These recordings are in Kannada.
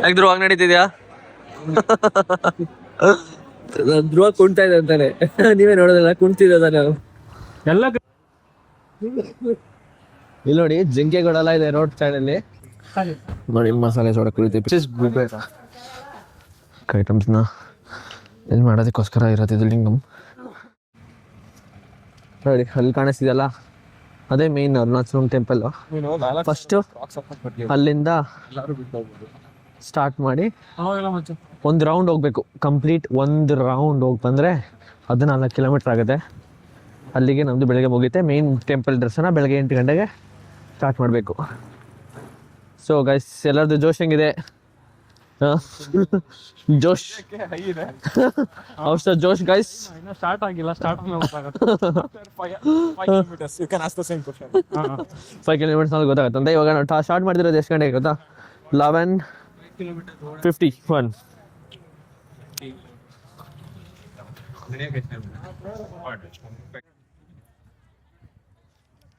ಯಾಕೆ ಧ್ರುವ ಹಂಗ್ ನಡೀತಿದ್ಯಾ? ಧ್ರುವ ಕುಣ್ತಾ ಇದೆ ಅಂತಾನೆ. ನೀವೇ ನೋಡೋದಲ್ಲ, ಕುಣ್ತಿದ್ದ ನಾವು ಎಲ್ಲ. ಇಲ್ಲಿ ನೋಡಿ ಜಿಂಕೆಗಳೆಲ್ಲ ಇದೆ ರೋಡ್ ಸೈಡ್ ಅಲ್ಲಿ. ನೋಡಿ ಮಸಾಲೆ ಸೋಡಾ ಕುಡಿತೀವಿ. ಐಟಮ್ಸ್ನ ಇಲ್ಲಿ ಮಾಡೋದಕ್ಕೋಸ್ಕರ ಇರೋದು ಲಿಂಗಮ್. ನೋಡಿ ಅಲ್ಲಿ ಕಾಣಿಸ್ತಿದೆಯಲ್ಲ, ಅದೇ ಮೇನ್ ಅರುಣಾಚಲಂ ಟೆಂಪಲ್. ಫಸ್ಟ್ ಅಲ್ಲಿಂದ ಸ್ಟಾರ್ಟ್ ಮಾಡಿ ಒಂದು ರೌಂಡ್ ಹೋಗ್ಬೇಕು. ಕಂಪ್ಲೀಟ್ ಒಂದು ರೌಂಡ್ ಹೋಗಿ ಬಂದರೆ 14 ಕಿಲೋಮೀಟರ್ ಆಗುತ್ತೆ. ಅಲ್ಲಿಗೆ ನಮ್ಮದು ಬೆಳಗ್ಗೆ ಮುಗಿಯುತ್ತೆ. ಮೇನ್ ಟೆಂಪಲ್ ದರ್ಶನ ಬೆಳಗ್ಗೆ 8 ಗಂಟೆಗೆ ಸ್ಟಾರ್ಟ್ ಮಾಡಬೇಕು. ಸೊ ಗೈಸ್, ಎಲ್ಲರದ್ದು ಜೋಶ್ ಹೆಂಗಿದೆ? ಜೋಶ್ ಔಷಧ ಜೋಶ್ ಗೈಸ್. ಸ್ಟಾರ್ಟ್ ಆಗಿಲ್ಲ, ಸ್ಟಾರ್ಟ್ 5 ಕಿಲೋಮೀಟರ್ಸ್ ನಲ್ಲಿ ಗೊತ್ತಾಗುತ್ತೆ ಅಂತ. ಇವಾಗ ನಾವು ಸ್ಟಾರ್ಟ್ ಮಾಡಿದಿರೋದು ಎಷ್ಟು ಗಂಟೆಗೆ ಗೊತ್ತಾ? 11:51.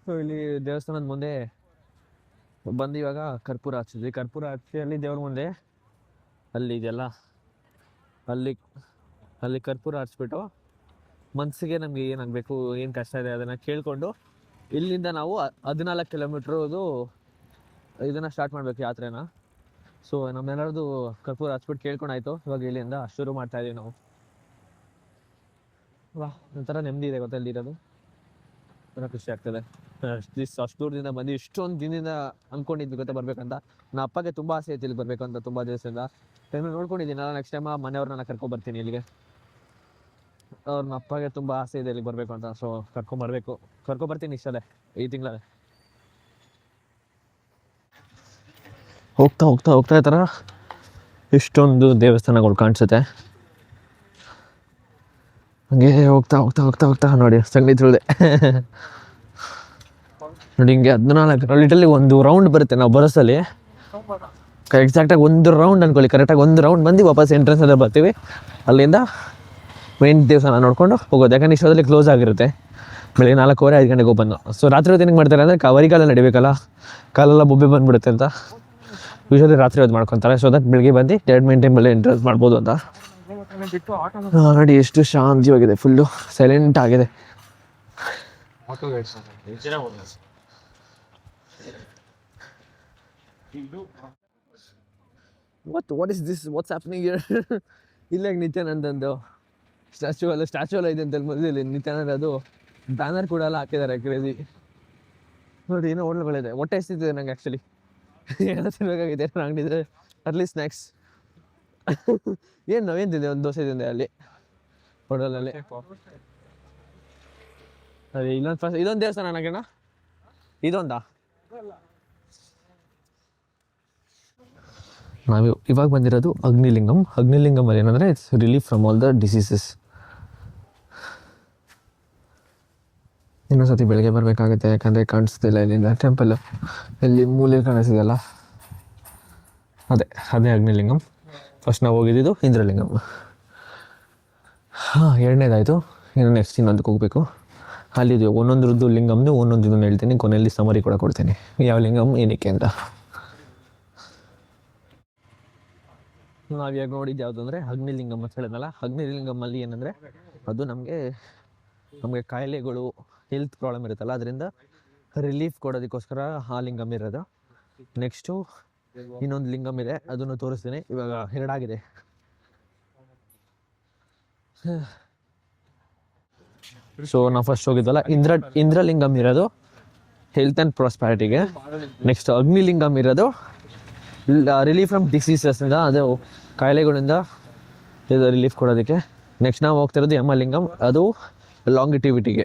ಸೊ ಇಲ್ಲಿ ದೇವಸ್ಥಾನದ ಮುಂದೆ ಬಂದು ಇವಾಗ ಕರ್ಪೂರ ಹಚ್ಚಿದ್ವಿ. ಕರ್ಪೂರ ಹಚ್ಚಿ ಅಲ್ಲಿ ದೇವ್ರ ಮುಂದೆ ಅಲ್ಲಿ ಇದೆಲ್ಲ, ಅಲ್ಲಿ ಕರ್ಪೂರ ಹಚ್ಬಿಟ್ಟು ಮನಸ್ಸಿಗೆ ನಮಗೆ ಏನಾಗಬೇಕು, ಏನು ಕಷ್ಟ ಇದೆ ಅದನ್ನು ಕೇಳಿಕೊಂಡು ಇಲ್ಲಿಂದ ನಾವು 14 ಕಿಲೋಮೀಟ್ರದು ಇದನ್ನು ಸ್ಟಾರ್ಟ್ ಮಾಡಬೇಕು ಯಾತ್ರೆನ. ಸೊ ನಮ್ಮೆಲ್ಲರದು ಕರ್ಪೂರ ಹಚ್ಬಿಟ್ಟು ಕೇಳ್ಕೊಂಡಾಯ್ತು. ಇವಾಗ ಇಲ್ಲಿಂದ ಶುರು ಮಾಡ್ತಾ ಇದೀವಿ ನಾವು. ಒಂಥರ ನೆಮ್ಮದಿ ಇದೆ ಗೊತ್ತಾ ಇಲ್ಲಿರೋದು, ತುಂಬ ಖುಷಿ ಆಗ್ತದೆ. ಅಷ್ಟು ದೂರದಿಂದ ಬಂದು ಇಷ್ಟೊಂದು ದಿನದಿಂದ ಅಂದ್ಕೊಂಡಿದ್ವಿ ಗೊತ್ತಾ ಬರ್ಬೇಕಂತ. ನನ್ನ ಅಪ್ಪಗೆ ತುಂಬ ಆಸೆ ಐತಿ ಇಲ್ಲಿ ಬರಬೇಕು ಅಂತ, ತುಂಬ ದಿವಸದಿಂದ. ಟೈಮ್ ನೋಡ್ಕೊಂಡಿದ್ದೀನಿ. ನೆಕ್ಸ್ಟ್ ಟೈಮ್ ಮನೆಯವ್ರನ್ನ ಕರ್ಕೊಂಡ್ಬರ್ತೀನಿ ಇಲ್ಲಿಗೆ. ಅವ್ರನ್ನ ಅಪ್ಪಗೆ ತುಂಬ ಆಸೆ ಇದೆ ಇಲ್ಲಿಗೆ ಬರಬೇಕು ಅಂತ. ಸೊ ಕರ್ಕೊಂಬರ್ತೀನಿ ಇಷ್ಟಲ್ಲೇ, ಈ ತಿಂಗಳೇ. ಹೋಗ್ತಾ ಹೋಗ್ತಾ ಹೋಗ್ತಾ ಈ ಥರ ಇಷ್ಟೊಂದು ದೇವಸ್ಥಾನಗಳು ಕಾಣಿಸುತ್ತೆ. ಹಂಗೆ ಹೋಗ್ತಾ ಹೋಗ್ತಾ ಹೋಗ್ತಾ ಹೋಗ್ತಾ ನೋಡಿ ಸಂಗೀತ ತಿಳಿದೆ. ನೋಡಿ ಹಿಂಗೆ 14 ಲಿಟರ್ಲಿ ಒಂದು ರೌಂಡ್ ಬರುತ್ತೆ. ನಾವು ಬರೋಸಲ್ಲಿ ಎಕ್ಸಾಕ್ಟಾಗಿ ಒಂದು ರೌಂಡ್ ಅನ್ಕೊಳ್ಳಿ, ಕರೆಕ್ಟಾಗಿ ಒಂದು ರೌಂಡ್ ಬಂದು ವಾಪಸ್ ಎಂಟ್ರೆನ್ಸ್ ಅಲ್ಲೇ ಬರ್ತೀವಿ. ಅಲ್ಲಿಂದ ಮೇನ್ ದೇವಸ್ಥಾನ ನೋಡ್ಕೊಂಡು ಹೋಗೋದು. ಯಾಕಂದ್ರೆ ಇಷ್ಟೊತ್ತಲ್ಲಿ ಕ್ಲೋಸ್ ಆಗಿರುತ್ತೆ. ಬೆಳಿಗ್ಗೆ 4:15 5 ಗಂಟೆಗೆ ಓಪನ್. ಸೊ ರಾತ್ರಿ ಹೊತ್ತು ಏನಕ್ಕೆ ಮಾಡ್ತಾರೆ ಅಂದರೆ ವರಿಗಾಲ ನಡಿಬೇಕಲ್ಲ, ಕಾಲೆಲ್ಲ ಬೊಬ್ಬೆ ಬಂದುಬಿಡುತ್ತೆ ಅಂತ ಯೂಶಲಿ ರಾತ್ರಿ ಹೊತ್ತು ಮಾಡ್ಕೊತಾರೆ. ಸೊ ದಟ್ ಬೆಳಿಗ್ಗೆ ಬಂದು 2 ಮೇನ್ ಟೈಮಲ್ಲಿ ಎಂಟ್ರೆನ್ಸ್ ಮಾಡ್ಬೋದು ಅಂತ. ನೋಡಿ ಎಷ್ಟು ಶಾಂತಿಯಾಗಿದೆ, ಫುಲ್ಲು ಸೈಲೆಂಟ್ ಆಗಿದೆ. What is this, what's happening here? ಇಲ್ಲ ನಿತ್ಯಾನಂದಂದು ಸ್ಟ್ಯಾಚು ಎಲ್ಲ ಇದೆ ಅಂತ ಮೊದಲು ನಿತ್ಯಾನಂದ ಅದು ಬ್ಯಾನರ್ ಕೂಡ ಎಲ್ಲ ಹಾಕಿದ್ದಾರೆ. ಕ್ರೇಜಿ ನೋಡಿ, ಏನೋ ಹೋಟ್ಲುಗಳಿದೆ. ಹೊಟ್ಟೆ ಎಷ್ಟಿದೆ ನಂಗೆ ಆ್ಯಕ್ಚುಲಿ, ಏನೋ ತಿನ್ಬೇಕಾಗಿದೆ ಅಂಗಡಿದ್ರೆ ಅಟ್ಲೀಸ್ಟ್ ಸ್ನ್ಯಾಕ್ಸ್. ನಾವೇನು ತಿಂದೆ, ಒಂದು ದೋಸೆ ತಿಂದೆ ಅಲ್ಲಿ ಹೋಟೆಲಲ್ಲಿ. ಅದೇ ಇದೊಂದು ದೇವಸ್ಥಾನ ನನಗೇನ, ಇದೊಂದಾ? ನಾವು ಇವಾಗ ಬಂದಿರೋದು ಅಗ್ನಿಲಿಂಗಂ. ಅಗ್ನಿಲಿಂಗಮಲ್ಲಿ ಏನಂದರೆ it's relief from all the diseases. ಇನ್ನೊಂದು ಸತಿ ಬೆಳಗ್ಗೆ ಬರಬೇಕಾಗುತ್ತೆ, ಯಾಕಂದರೆ ಕಾಣಿಸ್ತಿಲ್ಲ ಇಲ್ಲಿಂದ ಟೆಂಪಲ್. ಇಲ್ಲಿ ಮೂಲೆ ಕಾಣಿಸ್ತಿದೆಯಲ್ಲ, ಅದೇ ಅಗ್ನಿಲಿಂಗಂ. ಫಸ್ಟ್ ನಾವು ಹೋಗಿದ್ದು ಇಂದ್ರಲಿಂಗಂ. ಎರಡನೇದಾಯಿತು. ಇನ್ನು ನೆಕ್ಸ್ಟ್ ಇನ್ನೊಂದಕ್ಕೆ ಹೋಗಬೇಕು. ಅಲ್ಲಿದೆ ಒಂದೊಂದ್ರದ್ದು ಲಿಂಗಮ್ದು ಒಂದೊಂದು ಇದನ್ನು ಹೇಳ್ತೀನಿ, ಕೊನೆಯಲ್ಲಿ ಸಮರಿ ಕೂಡ ಕೊಡ್ತೀನಿ ಯಾವ ಲಿಂಗಮ್ ಏನಕ್ಕೆ ಅಂತ. ನಾವು ಇವಾಗ ನೋಡಿದ್ದು ಯಾವುದು ಅಂದರೆ ಅಗ್ನಿಲಿಂಗಮ್ ಅಂತ ಹೇಳಿದ್ನಲ್ಲ. ಅಗ್ನಿಲಿಂಗಮಲ್ಲಿ ಏನಂದರೆ ಅದು ನಮಗೆ ಕಾಯಿಲೆಗಳು, ಹೆಲ್ತ್ ಪ್ರಾಬ್ಲಮ್ ಇರುತ್ತಲ್ಲ, ಅದರಿಂದ ರಿಲೀಫ್ ಕೊಡೋದಕ್ಕೋಸ್ಕರ ಆ ಲಿಂಗಮ್ ಇರೋದು. ನೆಕ್ಸ್ಟು ಇನ್ನೊಂದು ಲಿಂಗಮ್ ಇದೆ, ಅದನ್ನು ತೋರಿಸ್ತೀನಿ. ಇವಾಗ 2 ಆಗಿದೆ. ಸೊ ನಾವು ಫಸ್ಟ್ ಹೋಗಿದ್ವಲ್ಲ ಇಂದ್ರಲಿಂಗಮ್ ಇರೋದು ಹೆಲ್ತ್ ಆ್ಯಂಡ್ ಪ್ರಾಸ್ಪ್ಯಾರಿಟಿಗೆ. ನೆಕ್ಸ್ಟ್ ಅಗ್ನಿಲಿಂಗಮ್ ಇರೋದು ರಿಲೀಫ್ ಫ್ರಮ್ ಡಿಸೀಸಸ್ನಿಂದ, ಅದು ಕಾಯಿಲೆಗಳಿಂದ ಇದು ರಿಲೀಫ್ ಕೊಡೋದಕ್ಕೆ. ನೆಕ್ಸ್ಟ್ ನಾವು ಹೋಗ್ತಿರೋದು ಯಮಲಿಂಗಮ್, ಅದು ಲಾಂಗಿಟಿವಿಟಿಗೆ.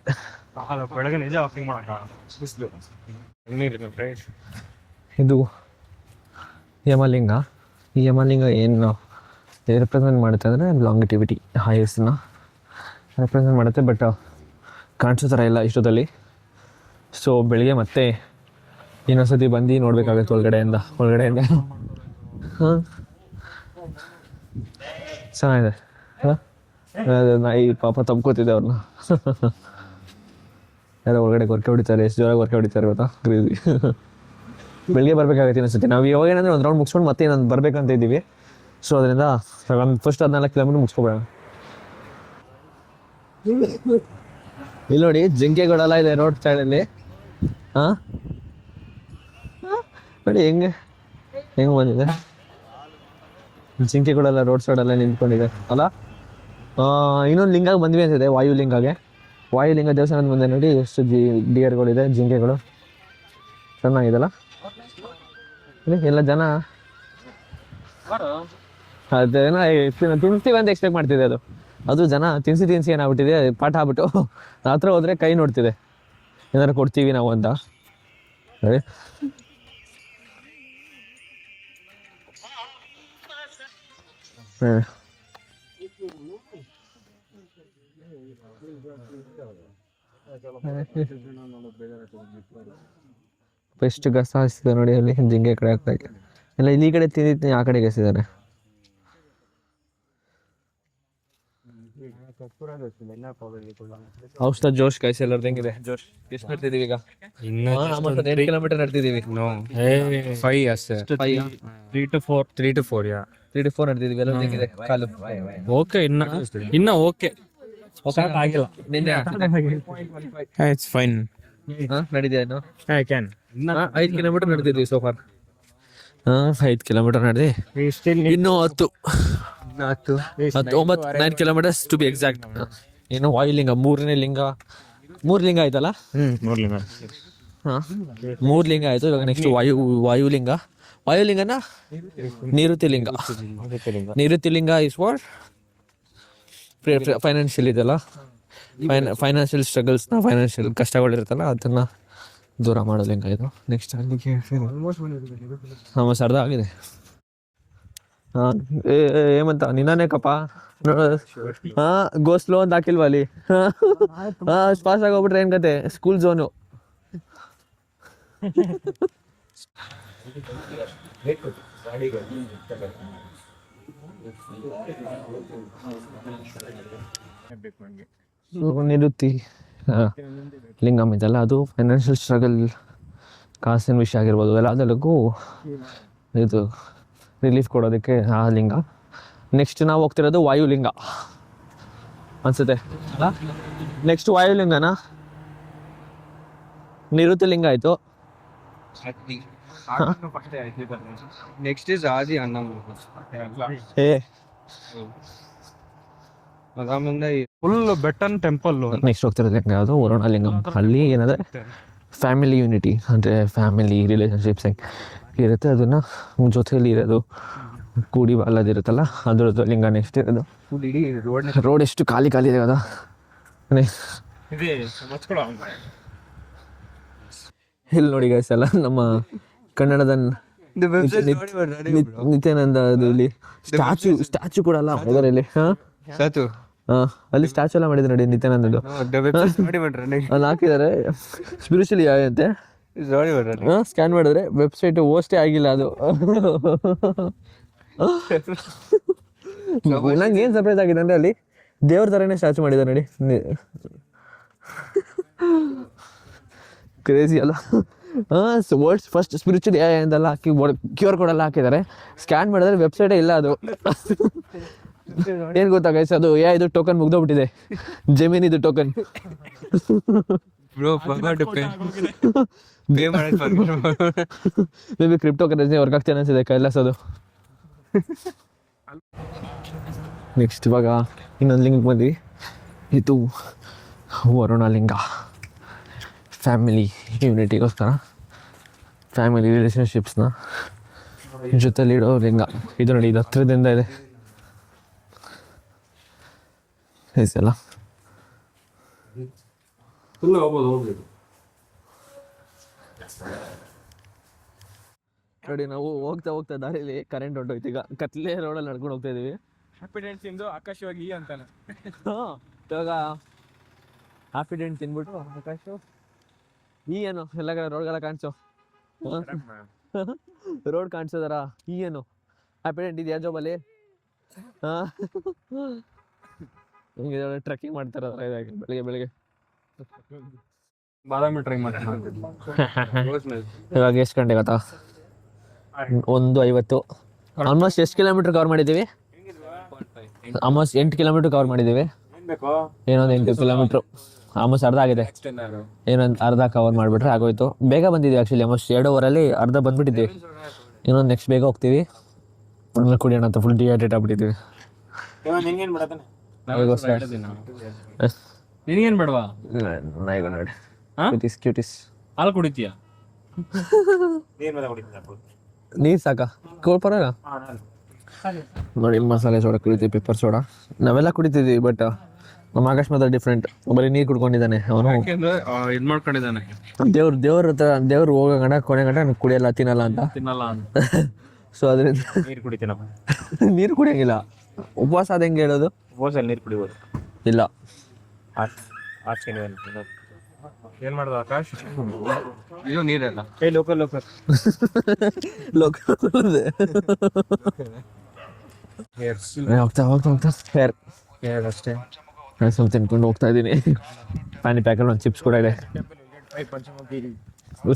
ಇದು ಯಮಲಿಂಗ. ಈ ಯಮಲಿಂಗ ಏನು ರೆಪ್ರೆಸೆಂಟ್ ಮಾಡುತ್ತೆ ಅಂದರೆ ಲಾಂಗಿಟಿವಿಟಿ, ಆಯಸ್ಸನ್ನ ರೆಪ್ರೆಸೆಂಟ್ ಮಾಡುತ್ತೆ. ಬಟ್ ಕಾಣಿಸೋ ಥರ ಇಲ್ಲ ಇಷ್ಟೊತ್ತಲ್ಲಿ. ಸೊ ಬೆಳಿಗ್ಗೆ ಮತ್ತೆ ಇನ್ನೊಂದ್ಸತಿ ಬಂದು ನೋಡಬೇಕಾಗುತ್ತೆ ಒಳಗಡೆಯಿಂದ. ಹಾಂ, ಚೆನ್ನಾಗಿದೆ. ನಾಯಿ ಪಾಪ ತಪ್ಕೋತಿದ್ದೆ ಅವ್ರನ್ನ. ಯಾರೋ ಒಳಗಡೆ ಗೊರಕೆ ಹೊಡಿತಾರೆ. ಎಷ್ಟು ಜೋರಾಗಿ ಗೊರಕೆ ಹೊಡಿತಾರೆ ಗೊತ್ತಾ, ಕ್ರೇಜಿ. ಬೆಳಿಗ್ಗೆ ಬರ್ಬೇಕಾಗತ್ತೆ ಅನ್ಸುತ್ತೆ. ನಾವು ಇವಾಗ ಏನಂದ್ರೆ ಒಂದು ರೌಂಡ್ ಮುಗಿಸ್ಕೊಂಡು ಮತ್ತೆ ನಾನು ಬರ್ಬೇಕಂತ ಇದ್ದೀವಿ. ಸೊ ಅದರಿಂದ ಒಂದು ಫಸ್ಟ್ 14 ಕಿಲೋಮೀಟರ್ ಮುಗಿಸ್ಕೊಬೇಡ. ಇಲ್ಲಿ ನೋಡಿ ಜಿಂಕೆಗಳೆಲ್ಲ ಇದೆ ರೋಡ್ ಸೈಡಲ್ಲಿ. ಹಾಂ ನೋಡಿ ಹೆಂಗೆ ಬಂದಿದೆ ಜಿಂಕೆಗಳೆಲ್ಲ ರೋಡ್ ಸೈಡಲ್ಲೇ ನಿಂತ್ಕೊಂಡಿದೆ ಅಲ್ಲ. ಇನ್ನೊಂದು ಲಿಂಗಾಗೆ ಬಂದ್ವಿ ಅಂತಿದೆ, ವಾಯುಲಿಂಗ ದೇವಸ್ಥಾನದ ಮುಂದೆ ನೋಡಿ ಎಷ್ಟು ಡಿಯರ್ಗಳಿದೆ, ಜಿಂಕೆಗಳು ಚೆನ್ನಾಗಿದೆಲ್ಲ. ಎಲ್ಲ ಜನ ಅದೇನೋ ತಿನ್ಸ್ತೀವಿ ಅಂತ ಎಕ್ಸ್ಪೆಕ್ಟ್ ಮಾಡ್ತಿದೆ. ಅದು ಜನ ತಿನ್ಸಿ ಏನಾಗ್ಬಿಟ್ಟಿದೆ, ಪಾಠ ಆಗ್ಬಿಟ್ಟು ಹತ್ರ ಹೋದ್ರೆ ಕೈ ನೋಡ್ತಿದೆ ಏನಾರು ಕೊಡ್ತೀವಿ ನಾವು ಅಂತ. ಎಷ್ಟು ಗಸ ಹಾಯಿಸಿದೆ ನೋಡಿ ಅಲ್ಲಿ ಜಿಂಗೆ ಕಡೆ ಹಾಕ್ತಾಗೆ ಎಲ್ಲ. ಇಲ್ಲಿ ಕಡೆ ತಿಂದಿತ್ತು, ಆ ಕಡೆಗೆ ಎಸಿದ್ದಾರೆ. ಔಷಧ ಜೋಶ್ ಕಾಯಿಸಿ ಎಲ್ಲರದ್ದು ಹೆಂಗಿದೆ ಜೋಶ್? ಎಷ್ಟು ನಡ್ತಿದೀವಿ ಈಗ? 8 ಕಿಲೋಮೀಟರ್ ನಡ್ತಿದೀವಿ. 3 to 4 ನಡ್ತಿದೀವಿ. ಎಲ್ಲರದ್ದು ಹೆಂಗಿದೆ ಕಾಲು? ಓಕೆ, ಇನ್ನ ಓಕೆ ಆಗಿಲ್ಲ. It's fine. ನಡೀತಿದೆ ಇನ್ನು. ಐ ಕ್ಯಾನ್ 5 ಕಿಲೋಮೀಟರ್ ನಡ್ತಿದ್ವಿ ಸೋ ಫಾರ್. 5 ಕಿಲೋಮೀಟರ್ ನಡೆದಿ ಇನ್ನು 9 ಕಿಲೋಮೀಟರ್ಸ್ ಟು ಬಿ ಎಕ್ಸಾಕ್ಟ್. ಏನು ವಾಯುಲಿಂಗ ಮೂರು ಲಿಂಗ ಆಯ್ತಲ್ಲ. 3 ಲಿಂಗ ಆಯ್ತು. ಇವಾಗ ನೆಕ್ಸ್ಟ್ ವಾಯುಲಿಂಗನ ನಿವೃತ್ತಿ ಲಿಂಗ ಇಸ್ ವಾಟ್ ಫೈನಾನ್ಷಿಯಲ್ ಇದೆಲ್ಲ. ಫೈನಾನ್ಷಿಯಲ್ ಸ್ಟ್ರಗಲ್ಸ್ನ, ಫೈನಾನ್ಷಿಯಲ್ ಕಷ್ಟಗಳಿರುತ್ತಲ್ಲ ಅದನ್ನ ದೂರ ಮಾಡೋ ಲಿಂಗ ಇದು. ನೆಕ್ಸ್ಟ್ ಅಲ್ಲಿಗೆ ಅರ್ಧ ಆಗಿದೆ. ಏಮಂತ ನಿನ್ನೆ ಕಪ್ಪ ಗೋ ಸ್ಲೋ ಅಂತ ಹಾಕಿಲ್ವಾ ಅಲ್ಲಿ? ಫಾಸ್ಟ್ ಆಗಿ ಹೋಗ್ಬಿಟ್ರೆ ಏನ್ ಕತೆ? School zone. ನಿವೃತ್ತಿ ಲಿಂಗಮ್ ಇದೆಲ್ಲ. ಅದು ಫೈನಾನ್ಷಿಯಲ್ ಸ್ಟ್ರಗಲ್, ಕಾಸಿನ ವಿಷಯ ಆಗಿರ್ಬೋದು, ಎಲ್ಲದಕ್ಕೂ ಇದು ರಿಲೀಫ್ ಕೊಡೋದಕ್ಕೆ ಆ ಲಿಂಗ. ನೆಕ್ಸ್ಟ್ ನಾವು ಹೋಗ್ತಿರೋದು ವಾಯುಲಿಂಗ ಅನ್ಸುತ್ತೆ. ನೆಕ್ಸ್ಟ್ ವಾಯುಲಿಂಗನ ನಿವೃತ್ತಿ ಲಿಂಗ ಆಯ್ತು. Next is Adi full ಬೆಟ್ಟನ್ temple. Next ಹೋಗ್ತಿರೋದು ಲಿಂಗ ಯಾವುದು? ವರುಣಲಿಂಗಂ. ಅಲ್ಲಿ ಏನಂದ್ರೆ ಫ್ಯಾಮಿಲಿ ಯೂನಿಟಿ, ಅಂದರೆ ಫ್ಯಾಮಿಲಿ ರಿಲೇಷನ್ಶಿಪ್ಸ್ ಇರುತ್ತೆ, ಅದನ್ನ ಜೊತೆಯಲ್ಲಿ ಇರೋದು, ಕೂಡಿ ಅಲ್ಲದಿರುತ್ತಲ್ಲ ಅದ್ರದ್ದು ಲಿಂಗ ನೆಕ್ಸ್ಟ್ ಇರೋದು. ರೋಡ್ ಎಷ್ಟು ಖಾಲಿ ಇದೆ ಅದ. ಇಲ್ಲಿ ನೋಡಿ ಗೈಸ್, ಎಲ್ಲ ನಮ್ಮ ಕನ್ನಡದ ನಿತ್ಯಾನಂದ ಇಲ್ಲಿ ಸ್ಟ್ಯಾಚು ಕೂಡ ಅಲ್ಲ ಇದರಲ್ಲಿ. ಅಲ್ಲಿ ಸ್ಟ್ಯಾಚು ಎಲ್ಲ ಮಾಡಿದ್ರು ನೋಡಿ ನಿತ್ಯಾನಂದದ್ದು. ಅಲ್ಲಿ ಹಾಕಿದ್ದಾರೆ ಸ್ಪಿರಿಚುವಲಿ ಅಂತೆ. ಸ್ಕ್ಯಾನ್ ಮಾಡಿದ್ರೆ ವೆಬ್ಸೈಟ್ ಹೋಸ್ಟೇ ಆಗಿಲ್ಲ ಅದು. ನಂಗೆ ಏನ್ ಸರ್ಪ್ರೈಸ್ ಆಗಿದೆ ಅಂದ್ರೆ ಅಲ್ಲಿ ದೇವ್ರ ತರನೇ ಸ್ಟ್ಯಾಚು ಮಾಡಿದ್ದಾರೆ ನೋಡಿ. ಕ್ರೇಜಿ ಅಲ್ಲ? ವರ್ಲ್ಡ್ಸ್ ಫಸ್ಟ್ ಸ್ಪಿರಿಚುವಲ್ ಅಂತೆಲ್ಲ ಹಾಕಿ QR ಕೋಡ್ ಎಲ್ಲ ಹಾಕಿದ್ದಾರೆ. ಸ್ಕ್ಯಾನ್ ಮಾಡಿದ್ರೆ ವೆಬ್ಸೈಟೇ ಇಲ್ಲ ಅದು. ಏನ್ ಗೊತ್ತಾ ಗೈಸ್, ಅದು ಇದು ಟೋಕನ್ ಮುಗ್ದೋಗ್ಬಿಟ್ಟಿದೆ, ಜಮೀನ್ ಇದು token. May be crypto currency work ಆಗ್ತೇನೆ ಅನ್ಸಿದೆ ಕೈಲಾಸದು. ನೆಕ್ಸ್ಟ್ ಇವಾಗ ಇನ್ನೊಂದು ಲಿಂಕ್ ಬಂದ್ವಿ. ಇದು ವರುಣಲಿಂಗ, ಫ್ಯಾಮಿಲಿ ಯೂನಿಟಿಗೋಸ್ಕರ, ಫ್ಯಾಮಿಲಿ ರಿಲೇಷನ್ಶಿಪ್ಸ್ನ ಜೊತೆಲಿ ಇಡೋ ಲಿಂಗ ಇದು ನೋಡಿ. ಇದು ಹತ್ತಿರದಿಂದ ಇದೆ ಎಲ್ಲ. ನೋಡಿ ನಾವು ಹೋಗ್ತಾ ದಾರಿಲಿ ಕರೆಂಟ್ ಹೊಂಟೋಯ್ತು. ಈಗ ಕತ್ಲೆ ರೋಡಲ್ಲಿ ನಡ್ಕೊಂಡು ಹೋಗ್ತಾ ಇದೀವಿ. ಆಕಾಶವಾಗಿ ಅಂತಾನೆ ಇವಾಗ ಹ್ಯಾಪಿ ಡೆಂಟ್ ತಿನ್ಬಿಟ್ಟು ಆಕಾಶ ಏನು ಎಲ್ಲ ಕಡೆ ರೋಡ್ಗೆಲ್ಲ ಕಾಣಿಸೋ ರೋಡ್ ಕಾಣಿಸೋದಾರ ಏನು ಹ್ಯಾಪಿ ಡೆಂಟ್ ಇದೆಯಾ ಜಾಬಲ್ಲಿ? ಹಿಂಗೆ ಟ್ರೆಕ್ಕಿಂಗ್ ಮಾಡ್ತಾರ ಬೆಳಿಗ್ಗೆ ಬಾದಾಮಿ ಟ್ರೈ ಮಾಡಿ ಇವಾಗ ಎಷ್ಟು ಗಂಟೆ ಗೊತ್ತಾ? 1:50. ಆಲ್ಮೋಸ್ಟ್ ಎಷ್ಟು ಕಿಲೋಮೀಟ್ರ್ ಕವರ್ ಮಾಡಿದ್ದೀವಿ? ಆಲ್ಮೋಸ್ಟ್ 8 ಕಿಲೋಮೀಟ್ರ್ ಕವರ್ ಮಾಡಿದ್ದೀವಿ. ಏನೊಂದು 8 ಕಿಲೋಮೀಟ್ರು ಆಲ್ಮೋಸ್ಟ್ ಅರ್ಧ ಆಗಿದೆ. ಏನೊಂದು ಅರ್ಧ ಕವರ್ ಮಾಡಿಬಿಟ್ರೆ ಆಗೋಯ್ತು. ಬೇಗ ಬಂದಿದ್ದೀವಿ ಆ್ಯಕ್ಚುಲಿ. ಆಲ್ಮೋಸ್ಟ್ 2 ಅವರಲ್ಲಿ ಅರ್ಧ ಬಂದುಬಿಟ್ಟಿದ್ದೀವಿ. ಇನ್ನೊಂದು ನೆಕ್ಸ್ಟ್ ಬೇಗ ಹೋಗ್ತೀವಿ. ಆಮೇಲೆ ಕುಡಿಯೋಣ ಅಂತ ಫುಲ್ ಡಿಹೈಡ್ರೇಟ್ ಆಗ್ಬಿಟ್ಟಿದ್ದೀವಿ. ನಿನಗೇನು ಬೇಡವಾ? ನೋಡಿ ಕ್ಯೂಟಿಸ್ ಹಾಲು ಕುಡಿತೀಯ? ನೀರು ಸಾಕಾ? ಪರವಾಗಿಲ್ಲ ನೋಡಿ. ಮಸಾಲೆ ಸೋಡಾ ಕುಡಿತೀವಿ, ಪೆಪ್ಪರ್ ಸೋಡಾ ನಾವೆಲ್ಲ ಕುಡಿತಿದ್ವಿ. ಬಟ್ ನಮ್ಮ ಆಕಾಶ್ ಮಾತ್ರ ಡಿಫ್ರೆಂಟ್. ಬರೀ ನೀರು ಕುಡ್ಕೊಂಡಿದ್ದಾನೆ ಅವನು. ಇದು ಮಾಡ್ಕೊಂಡಿದ್ದಾನೆ ದೇವ್ರು ಹೋಗೋ ಗಂಟ ಕೊನೆ ಗಂಟ ಕುಡಿಯಲ್ಲ ತಿನ್ನಲ್ಲ ಅಂತ. ಸೊ ಅದರಿಂದ ನೀರು ಕುಡಿತೀನಪ್ಪ. ನೀರು ಕುಡಿಯಂಗಿಲ್ಲ. ಉಪವಾಸ ಅದ ಹೆಂಗೆ ಹೇಳೋದು? ಉಪವಾಸದಲ್ಲಿ ನೀರು ಕುಡಿಬೋದು ಇಲ್ಲ. ಏನ್ ಮಾಡ್ದ ಆಕಾಶ್? ಇದು ನೀರಲ್ಲ ಲೋಕಲ್ ಹೋಗ್ತಾ ಅಷ್ಟೇ. ಸ್ವಲ್ಪ ತಿನ್ಕೊಂಡು ಹೋಗ್ತಾ ಇದ್ದೀನಿ. ಪ್ಯಾನಿ ಪ್ಯಾಕಲ್ಲಿ ಒಂದು ಚಿಪ್ಸ್ ಕೂಡ ಇದೆ.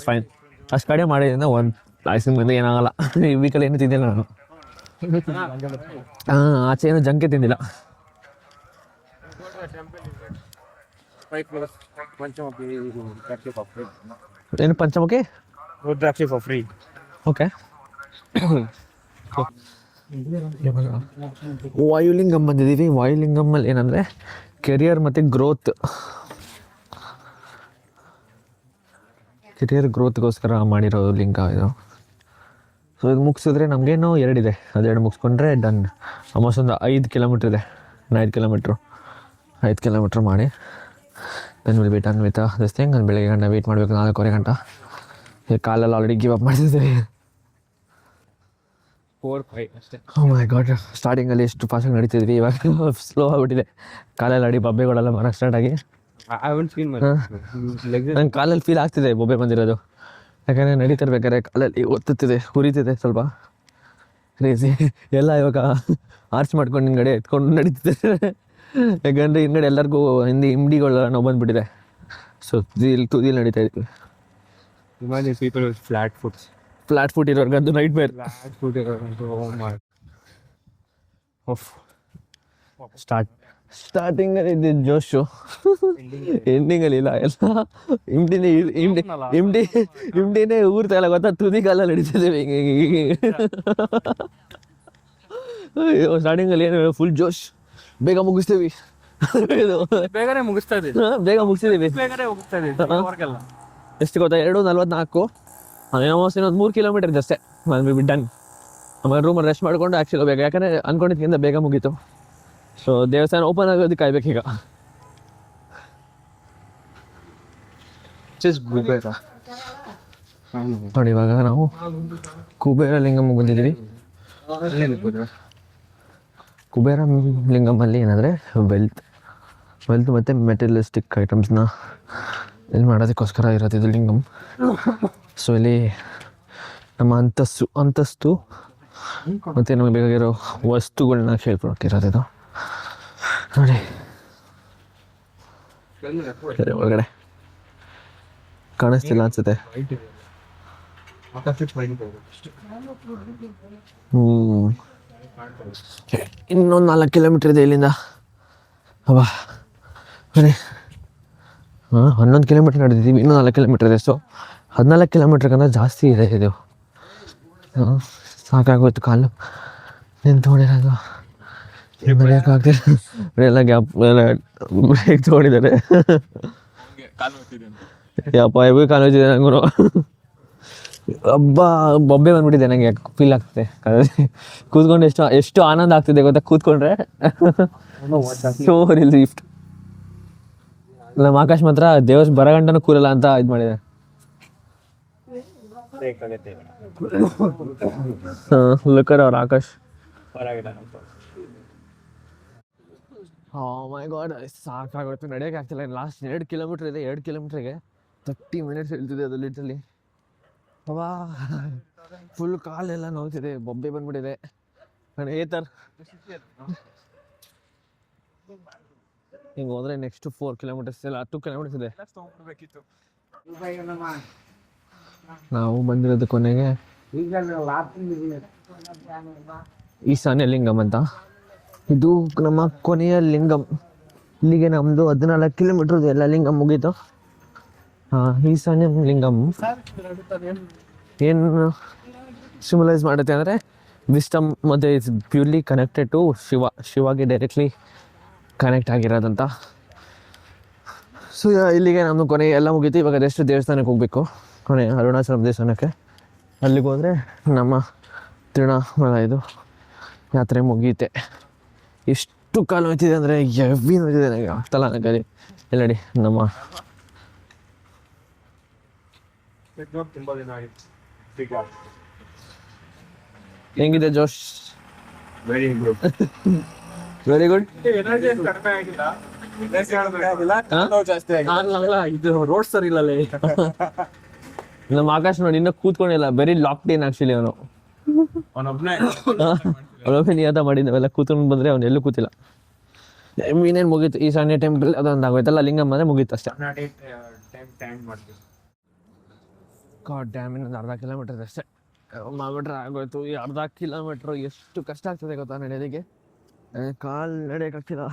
ಫೈನ್. ಅಷ್ಟು ಕಡಿಮೆ ಮಾಡಿದ್ರಿಂದ ಒಂದು ಐಸಿಂಗ್ ಬಂದು ಏನಾಗಲ್ಲ. ಈ ವೀಕಲ್ಲಿ ಏನು ತಿಂದಿಲ್ಲ ನಾನು. ಆಚೆ ಏನು ಜಂಕೆ ತಿಂದಿಲ್ಲ. ಏನು ಪಂಚಮುಖಿ ರುದ್ರಾಕ್ಷಿ ಫಾರ್ ಫ್ರೀ. ಓಕೆ. ವಾಯುಲಿಂಗಮ್ ಬಂದಿದ್ದೀವಿ. ವಾಯುಲಿಂಗಮ್ಮಲ್ಲಿ ಏನಂದರೆ ಕೆರಿಯರ್ ಮತ್ತು ಕೆರಿಯರ್ ಗ್ರೋತ್ಗೋಸ್ಕರ ಮಾಡಿರೋ ಲಿಂಗ ಇದು. ಸೊ ಇದು ಮುಗಿಸಿದ್ರೆ ನಮಗೇನೋ 2 ಇದೆ. ಅದು ಮುಗಿಸ್ಕೊಂಡ್ರೆ ಡನ್. ಆಲ್ಮೋಸ್ಟ್ ಒಂದು 5 ಕಿಲೋಮೀಟ್ರ್ ಇದೆ. 5 ಕಿಲೋಮೀಟ್ರ್ ಮಾಡಿ then will be done with this thing. ನಾನು ಬೆಳಗ್ಗೆ ಗಂಟೆ ವೆಯ್ಟ್ ಮಾಡಬೇಕು, 4:15 ಗಂಟೆ. ಕಾಲೆಲ್ಲ ಆಲ್ರೆಡಿ ಗಿವ್ ಅಪ್ ಮಾಡ್ತಿದ್ದೀವಿ. 4-5 ಅಷ್ಟೇ. ಓ ಮೈ ಗಾಡ್. ಸ್ಟಾರ್ಟಿಂಗಲ್ಲಿ ಎಷ್ಟು ಫಾಸ್ಟಾಗಿ ನಡೀತಿದ್ವಿ, ಇವಾಗ ಸ್ಲೋ ಆಗಿಬಿಟ್ಟಿದೆ. ಕಾಲೆಲ್ಲ ಅಡಿ ಬೊಬ್ಬೆಗಳೆಲ್ಲ ಬರೋಕ್ಕೆ ಸ್ಟಾರ್ಟ್ ಆಗಿ ನಂಗೆ ಕಾಲಲ್ಲಿ ಫೀಲ್ ಆಗ್ತಿದೆ ಬೊಬ್ಬೆ ಬಂದಿರೋದು. ಯಾಕಂದರೆ ನಡೀತಿರ್ಬೇಕಾದ್ರೆ ಕಾಲಲ್ಲಿ ಒತ್ತುತ್ತಿದೆ, ಹುರಿತಿದೆ ಸ್ವಲ್ಪ. ಕ್ರೇಜಿ ಎಲ್ಲ ಇವಾಗ ಆರ್ಚ್ ಮಾಡ್ಕೊಂಡು ಹಿಂದ್ಗಡೆ ಎತ್ಕೊಂಡು ನಡೀತಿದೆ. ಯಾಕಂದರೆ ಹಿಂದ್ಗಡೆ ಎಲ್ಲರಿಗೂ ಹಿಂಡಿಗಳ ನೋವು ಬಂದುಬಿಟ್ಟಿದೆ. ಸೊ ತುದಿಯಲ್ಲಿ ನಡೀತಾ ಇದ್ವಿ. Imagine people with flat foot ಇರೋರ್ಗಂತೂ ನೈಟ್ ಮೇರ್. ಸ್ಟಾರ್ಟಿಂಗಲ್ಲಿ ಇದ್ದಿದ್ದು ಜೋಶು, ಎಂಡಿಂಗಲ್ಲಿ ಇಲ್ಲ. ಎಲ್ಲ ಇಮ್ಡಿನೇ ಊರ್ತಾ ಇಲ್ಲ ಗೊತ್ತಾ. ತುದಿಗಾಲ ನಡೀತಿದ್ದೇವೆ ಹಿಂಗೆ. ಸ್ಟಾರ್ಟಿಂಗಲ್ಲಿ ಏನು ಫುಲ್ ಜೋಶ್. ಬೇಗ ಮುಗಿಸ್ತೀವಿ. ಬೇಗನೆ ಮುಗಿಸ್ತಾ ಇದ್ದೀವಿ. ಬೇಗ ಮುಗಿಸಿದ್ದೀವಿ. ಎಷ್ಟು ಗೊತ್ತಾ? 2:44. ಆಲ್ಮೋಸ್ಟ್ ಇನ್ನೊಂದು 3 ಕಿಲೋಮೀಟರ್ ಇದೆ ಅಷ್ಟೇ. ನಾನು ಬಿ ಡನ್. ಆಮೇಲೆ ರೂಮಲ್ಲಿ ರೆಸ್ಟ್ ಮಾಡ್ಕೊಂಡು ಆ್ಯಕ್ಚುಲಿ ಹೋಗ್ಬೇಕು. ಯಾಕಂದರೆ ಅಂದ್ಕೊಂಡಿದ್ದಕ್ಕಿಂತ ಬೇಗ ಮುಗೀತು. ಸೊ ದೇವಸ್ಥಾನ ಓಪನ್ ಆಗೋದಕ್ಕೆ ಕಾಯ್ಬೇಕೀಗ. ನೋಡಿ ಇವಾಗ ನಾವು ಕುಬೇರ ಲಿಂಗಮ್ಗೆ ಬಂದಿದ್ದೀವಿ. ಕುಬೇರ ಲಿಂಗಮಲ್ಲಿ ಏನಂದರೆ ವೆಲ್ತ್ ಮತ್ತು ಮೆಟೀರಿಯಲಿಸ್ಟಿಕ್ ಐಟಮ್ಸ್ನ ಇಲ್ಲಿ ಮಾಡೋದಕ್ಕೋಸ್ಕರ ಇರೋದು ಇದು ಲಿಂಗಮ್. ಸೊ ಇಲ್ಲಿ ನಮ್ಮ ಅಂತಸ್ತು ಮತ್ತು ನಮಗೆ ಬೇಕಾಗಿರೋ ವಸ್ತುಗಳನ್ನ ಕೇಳ್ಕೊಳಕ್ಕಿರೋದು. ನೋಡಿ ಒಳಗಡೆ ಕಾಣಿಸ್ತಿಲ್ಲ ಅನ್ಸುತ್ತೆ. ಇನ್ನೊಂದು 4 ಕಿಲೋಮೀಟ್ರ್ ಇದೆ ಇಲ್ಲಿಂದ. ಅಬ್ಬಾ ಬರೀ 11 ಕಿಲೋಮೀಟ್ರ್ ನಡೆದಿದ್ದೀವಿ. ಇನ್ನೂ 4 ಕಿಲೋಮೀಟ್ರ್ ಇದೆ. ಸೊ 14 ಕಿಲೋಮೀಟ್ರ್ಗಿಂತ ಜಾಸ್ತಿ ಇದೆ ಇದು. ಸಾಕಾಗೋಯ್ತು ಕಾಲು ನಿಂತ್ಕೊಂಡಿರೋದು. ನಡೆಯೋಕ್ಕಾಗ್ತಿಲ್ಲ. ಎಲ್ಲ ಗ್ಯಾಪ್ ಎಲ್ಲ ಬ್ರೇಕ್ ತೊಗೊಂಡಿದ್ದಾರೆ. ಯಪ್ಪ ಇವಾಗ ಕಾಲು ಹೋಗ್ತಿದೆ ನಂಗೂ. ಬೊಬ್ಬೆ ಬಂದ್ಬಿಟ್ಟಿದೆ ನನಗೆ. ಫೀಲ್ ಆಗ್ತಿದೆ ಕೂತ್ಕೊಂಡು. ಎಷ್ಟು ಆನಂದ ಆಗ್ತಿದೆ ಗೊತ್ತಾ ಕೂತ್ಕೊಂಡ್ರೆ. ಸೋ ರಿಲೀಫ್ಡ್. ನಮ್ಮ ಆಕಾಶ್ ಮಾತ್ರ ಬರಗಂಟನೂ ಕೂರಲ್ಲ ಅಂತ ಇದು ಮಾಡಿದೆ. ಲುಕ್ಕರ್ ಅವ್ರ ಆಕಾಶ್. ಮೈ ಗಾಡ್ ಸಾಕಾಗೋಯ್ತು. ನಡೆಯೋಕೆ ಆಗ್ತಿಲ್ಲ. ಲಾಸ್ಟ್ 2 ಕಿಲೋಮೀಟ್ರ್ ಇದೆ. 2 ಕಿಲೋಮೀಟ್ರಿಗೆ 30 ಮಿನಿಟ್ಸ್ ಹೇಳ್ತಿದೆ ಅದು ಲಿಟ್ರಲಿ. ಅವಾ ಫುಲ್ ಕಾಲೆಲ್ಲ ನೋವ್ತಿದೆ, ಬೊಬ್ಬೆ ಬಂದ್ಬಿಟ್ಟಿದೆ. ಹಿಂಗೆ ಹೋದ್ರೆ ನೆಕ್ಸ್ಟ್ 4 ಕಿಲೋಮೀಟರ್ಸ್ ಇಲ್ಲ 2 ಕಿಲೋಮೀಟರ್ಸ್ ಇದೆ. ನಾವು ಬಂದಿರೋದು ಕೊನೆಗೆ ಈಶಾನ್ಯ ಲಿಂಗಂ ಅಂತ. ಇದು ನಮ್ಮ ಕೊನೆಯ ಲಿಂಗಂ. ಇಲ್ಲಿಗೆ ನಮ್ಮದು 14 ಕಿಲೋಮೀಟ್ರ್ ಎಲ್ಲ ಲಿಂಗಂ ಮುಗೀತು. ಈಶಾನ್ಯ ಲಿಂಗಂ ಏನು ಸಿಮ್ಯುಲೈಸ್ ಮಾಡುತ್ತೆ ಅಂದರೆ ವಿಸ್ಟಮ್ ಮತ್ತು ಇಟ್ಸ್ ಪ್ಯೂರ್ಲಿ ಕನೆಕ್ಟೆಡ್ ಟು ಶಿವಾಗೆ ಡೈರೆಕ್ಟ್ಲಿ ಕನೆಕ್ಟ್ ಆಗಿರೋದಂತ. ಸೊ ಇಲ್ಲಿಗೆ ನಮ್ಮದು ಕೊನೆ ಎಲ್ಲ ಮುಗೀತು. ಇವಾಗ ಅದೆಷ್ಟು ದೇವಸ್ಥಾನಕ್ಕೆ ಹೋಗಬೇಕು, ಕೊನೆ ಅರುಣಾಚಲಂ ದೇವಸ್ಥಾನಕ್ಕೆ. ಅಲ್ಲಿಗೆ ಹೋದರೆ ನಮ್ಮ ತಿರುಣಾಮಲ ಇದು ಯಾತ್ರೆ ಮುಗಿಯುತ್ತೆ. ಎಷ್ಟು ಕಾಲು ನೋಯ್ತಿದೆ ಅಂದರೆ ಹೆವಿ ನೋಯ್ತಿದೆ ನನಗೆ, ಆಗ್ತಲ್ಲ ನನಗೆ. ಎಲ್ಲ ನೋಡಿ ನಮ್ಮ ತುಂಬ ದಿನ ಆಯಿತು. ಹೆಂಗಿದೆ ಜೋಶ್? Very good. Very good. Energy ಕಡಿಮೆ ಆಗಿಲ್ಲ, ಜಾಸ್ತಿ ಆಗಿಲ್ಲ. ಇದು ರೋಡ್ ಸರಿ ಇಲ್ಲಲೇ. ನಮ್ಮ ಆಕಾಶ್ ನೋಡಿ ಇನ್ನೂ ಕೂತ್ಕೊಂಡಿಲ್ಲ, ವೆರಿ ಲಾಕ್ಡ್ ಇನ್ ಆಕ್ಚುಲಿ ಅವನು. ಅವನೊಬ್ಬನೇ ಅವನೊಬ್ಬನೇ ನಿಯತ ಮಾಡಿದ್ದವೆಲ್ಲ ಕೂತ್ಕೊಂಡು ಬಂದರೆ ಅವನು ಎಲ್ಲೂ ಕೂತಿಲ್ಲ. ಇನ್ನೇನು ಮುಗೀತು, ಈಶಾನ್ಯ ಟೆಂಪಲ್ ಅದೊಂದು ಆಗೋಯ್ತಲ್ಲ, ಲಿಂಗಂ ಅಂದರೆ ಮುಗೀತು ಅಷ್ಟೇ. ಗಾಡ್ ಡ್ಯಾಮ್, ಇನ್ನೊಂದು ಅರ್ಧ ಕಿಲೋಮೀಟರ್ ಅಷ್ಟೇ ಮಾಡ್ಬಿಟ್ರೆ ಆಗೋಯ್ತು. ಈ ಅರ್ಧ ಕಿಲೋಮೀಟ್ರು ಎಷ್ಟು ಕಷ್ಟ ಆಗ್ತದೆ ಗೊತ್ತಾ ನಡೆಯೋದಕ್ಕೆ. ಕಾಲು ನಡೆಯೋಕ್ಕಾಗ್ತಿಲ್ಲ,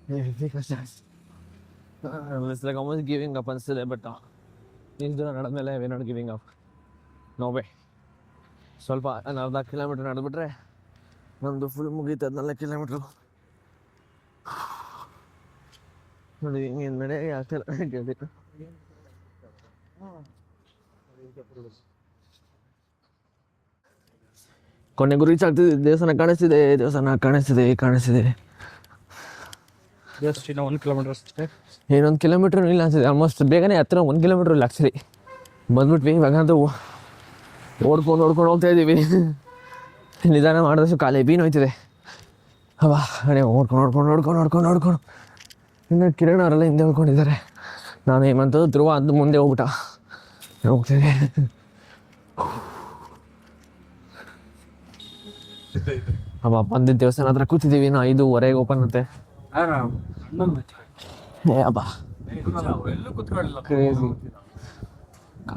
ಹೆವಿ ಕಷ್ಟ. It's like almost giving up ಅನಿಸ್ತಿದೆ. ಬಟ್ ಇಷ್ಟು ದೂರ ನಡೆದ್ಮೇಲೆ we not giving up, no way. ಸ್ವಲ್ಪ ಅರ್ಧ ಕಿಲೋಮೀಟ್ರ್ ನಡೆದ್ಬಿಟ್ರೆ ನಮ್ಮದು ಫುಲ್ ಮುಗೀತು. 14 ಕಿಲೋಮೀಟ್ರು ನೋಡಿ, ಹಿಂಗೆ ನಡೆಯೋಕೆ ಆಗ್ತಿಲ್ಲ ಕೇಳ್ಬೇಕು. ಕೊನೆಗೂ ರೀಚ್ ಆಗ್ತಿದೆ. ದೇವಸ್ಥಾನ ಕಾಣಿಸ್ತಿದೆ, ಕಾಣಿಸ್ತಿದೆ. ಜಸ್ಟ್ ಇನ್ನು 1 ಕಿಲೋಮೀಟರ್ ಅಷ್ಟೇ. ಏನೊಂದು ಕಿಲೋಮೀಟ್ರ್ ಇಲ್ಲ ಅನ್ಸಿದೆ. ಆಲ್ಮೋಸ್ಟ್ ಬೇಗನೆ ಹತ್ತಿರ 1 ಕಿಲೋಮೀಟ್ರ್ ಇಲ್ಲ ಆ್ಯಕ್ಚುಲಿ. ಬಂದ್ಬಿಟ್ವಿ. ಇವಾಗಂತೂ ಓಡ್ಕೊಂಡು ಹೋಗ್ತಾ ಇದ್ದೀವಿ. ನಿಧಾನ ಮಾಡಿದಷ್ಟು ಕಾಲೇ ಬೀನ್ ಹೋಯ್ತಿದೆ. ಅವಾ ಅದೇ ಓಡ್ಕೊಂಡು ಇನ್ನು ಕಿರಣ್ ಅವರೆಲ್ಲ ಹಿಂದೆ ಉಳ್ಕೊಂಡಿದ್ದಾರೆ. ನಾನು ಹೇಮಂತ ಧ್ರುವ ಅದು ಮುಂದೆ ಹೋಗ್ತೀನಿ. ಬಂದಿದ್ದ ದೇವಸ್ಥಾನ ಹತ್ರ ಕೂತಿದ್ದೀವಿ. 5:15 ಓಪನ್ ಆಗುತ್ತೆ. ಕ್ರೇಜಿ.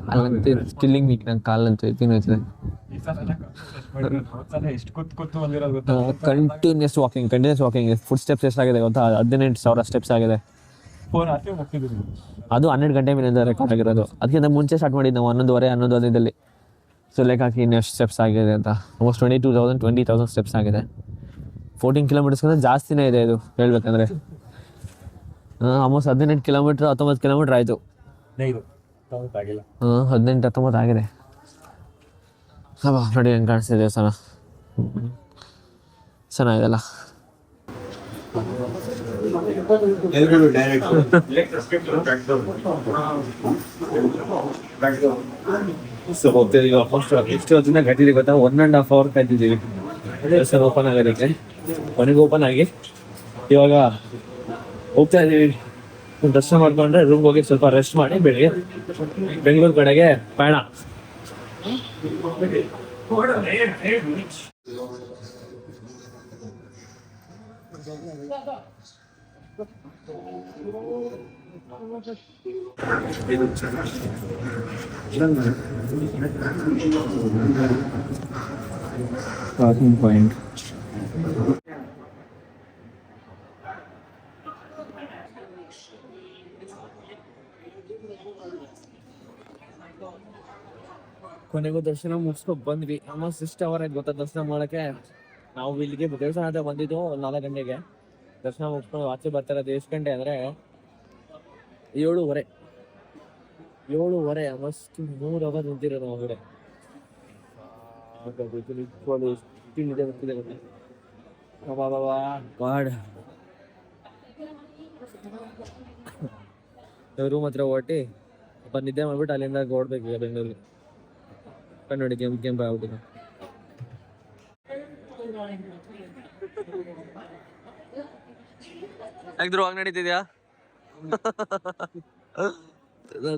ಕಾಲಂತೂ ಸ್ಟಿಲ್ಲಿಂಗ್ ವೀಕ್, ನಂಗೆ ಕಾಲಂತೂ ತಿನ್ನೋಯ್ತದೆ. Continuous walking. ಫುಡ್ ಸ್ಟೆಪ್ಸ್ ಎಷ್ಟಾಗಿದೆ ಗೊತ್ತಾ? 18,000 ಸ್ಟೆಪ್ಸ್ ಆಗಿದೆ. ಅದು 12 ಗಂಟೆ ಮೇಲೆ ರೆಕಾರ್ಡ್ ಆಗಿರೋದು. ಅದಕ್ಕಿಂತ ಮುಂಚೆ ಸ್ಟಾರ್ಟ್ ಮಾಡಿದ್ದು ನಾವು 11:15 ಸೊ ಲೆಕ್ಕ ಹಾಕಿ ಇನ್ನೆಷ್ಟು ಸ್ಟೆಪ್ಸ್ ಆಗಿದೆ ಅಂತ. ಆಲ್ಮೋಸ್ಟ್ 20,000 ಸ್ಟೆಪ್ಸ್ ಆಗಿದೆ. 14 ಕಿಲೋಮೀಟರ್ಸ್ಗಿಂತ ಜಾಸ್ತಿನೇ ಇದೆ ಇದು ಹೇಳ್ಬೇಕಂದ್ರೆ. ಆಲ್ಮೋಸ್ಟ್ 18 ಕಿಲೋಮೀಟ್ರ್ 19 ಕಿಲೋಮೀಟ್ರ್ ಆಯಿತು. 18-19 ಆಗಿದೆ. ನೋಡಿ ಹೆಂಗೆ ಕಾಣಿಸ್ತಿದೆ ದೇವಸ್ಥಾನ, ಚೆನ್ನಾಗಿದೆಲ್ಲ. ಸೊ ಹೋಗ್ತಿದ್ದೀವಿ. ಆಲ್ಮೋಸ್ಟ್ ಎಷ್ಟು ಹೊತ್ತಿನ ಕಟ್ಟಿದ್ದೀವಿ ಗೊತ್ತಾ? 1.5 ಅವರ್ ಕಾಯ್ತಿದ್ದೀವಿ ದೇವಸ್ಥಾನ ಓಪನ್ ಆಗೋದಕ್ಕೆ. ಮನೆಗೆ ಓಪನ್ ಆಗಿ ಇವಾಗ ಹೋಗ್ತಾ ಇದ್ದೀವಿ. ದರ್ಶನ ಮಾಡ್ಕೊಂಡ್ರೆ ರೂಮ್ಗೆ ಹೋಗಿ ಸ್ವಲ್ಪ ರೆಸ್ಟ್ ಮಾಡಿ ಬೆಳಿಗ್ಗೆ ಬೆಂಗಳೂರು ಕಡೆಗೆ ಪಯಣ. Parking point. ಕೊನೆಗೂ ದರ್ಶನ ಮುಗಿಸ್ಕೊಂಡು ಬಂದ್ವಿ. ಆಲ್ಮೋಸ್ಟ್ 6 ಅವರ್ ಆಯ್ತು ಗೊತ್ತಾ ದರ್ಶನ ಮಾಡೋಕ್ಕೆ. ನಾವು ಇಲ್ಲಿಗೆ ದೇವಸ್ಥಾನ ಹತ್ರ ಬಂದಿದ್ದು 4 ಗಂಟೆಗೆ. ದರ್ಶನ ಮುಗಿಸ್ಕೊಂಡು ಆಚೆ ಬರ್ತಾಯಿರೋದು ಎಷ್ಟು ಗಂಟೆ ಅಂದರೆ 7:30. ಆಲ್ಮೋಸ್ಟ್ 3 ಅವರ್ ನಿಂತಿರೋದು ಹೊರಗಡೆ. ನಿದ್ದೆ ಬರ್ತಿದೆ ಗೊತ್ತಾ? ಗಾಡ್. ರೂಮ್ ಹತ್ರ ಹೊರಟಿ ನಿದ್ದೆ ಮಾಡ್ಬಿಟ್ಟು ಅಲ್ಲಿಂದ ಓಡ್ಬೇಕು ಈಗ ಬೆಂಗಳೂರಿಗೆ. ನೋಡಿ ಕೆಂಪು ಆಗ್ಬಿಟ್ಟಿದೆ. ಯಾಕೆ ಧ್ರುವ ಹಂಗೆ ನಡೀತಿದ್ಯಾ?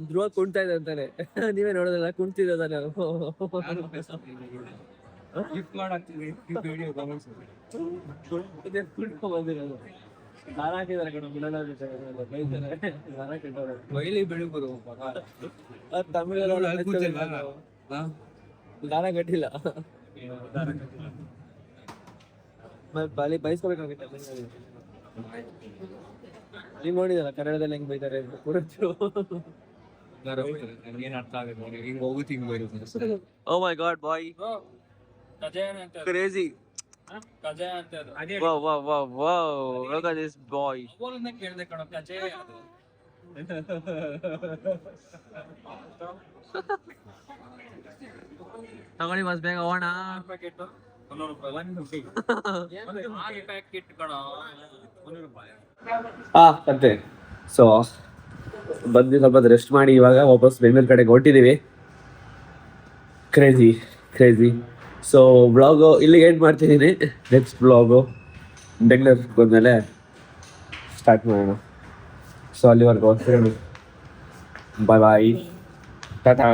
ಧ್ರುವ ಕುಣ್ತಾ ಇದೆ ಅಂತಾನೆ. ನೀವೇ ನೋಡೋದಲ್ಲ, ಕುಣ್ತಿದ್ದ ನಾನು. ದಾರ ಹಾಕಿದ್ದಾರೆ ಕಣ ಬೈಲಿ ಬೆಳಿಬೋದು ತಮಿಳಲ್ಲಿ ದಾರ ಕಟ್ಟಿಲ್ಲ ಬೈಸ್ಕೋಬೇಕಾಗುತ್ತೆ ನೀವ್ ನೋಡಿದಲ್ಲ ಕನ್ನಡದಲ್ಲಿ ಹೆಂಗ್ ಬೈತಾರೆ ಏನ್ ಅರ್ಥ ಆಗುತ್ತೆ ಹಿಂಗ್ ಹೋಗುತ್ತೆ ಹಿಂಗ್ ಬೈರುತ್ತೆ ಓ ಮೈ god bye crazy wow wow wow wow look at this boy ಕೇಳ್ದೆ ಕಣ ಕಜೆ ತಗೊಳ್ಳಿ ಬಸ್ ಬೇಗ ಹೋಗೋಣ ಪ್ಯಾಕೆಟ್ ಪ್ಯಾಕೆಟ್ ಕಣ ಅಂತೆ ಸೊ ಬಂದು ಸ್ವಲ್ಪ ರೆಸ್ಟ್ ಮಾಡಿ ಇವಾಗ ವಾಪಸ್ ಬೆಂಗಳೂರು ಕಡೆಗೆ ಹೊರಟಿದ್ದೀವಿ. ಕ್ರೇಜಿ ಸೊ ಬ್ಲಾಗು ಇಲ್ಲಿಗೆ ಎಂಡ್ ಮಾಡ್ತಿದ್ದೀನಿ. ನೆಕ್ಸ್ಟ್ ಬ್ಲಾಗು ಬೆಂಗಳೂರಿಗೆ ಬಂದಮೇಲೆ ಸ್ಟಾರ್ಟ್ ಮಾಡೋಣ. ಸೊ ಅಲ್ಲಿವರೆಗೂ ಬಾಯ್ ಟಾಟಾ.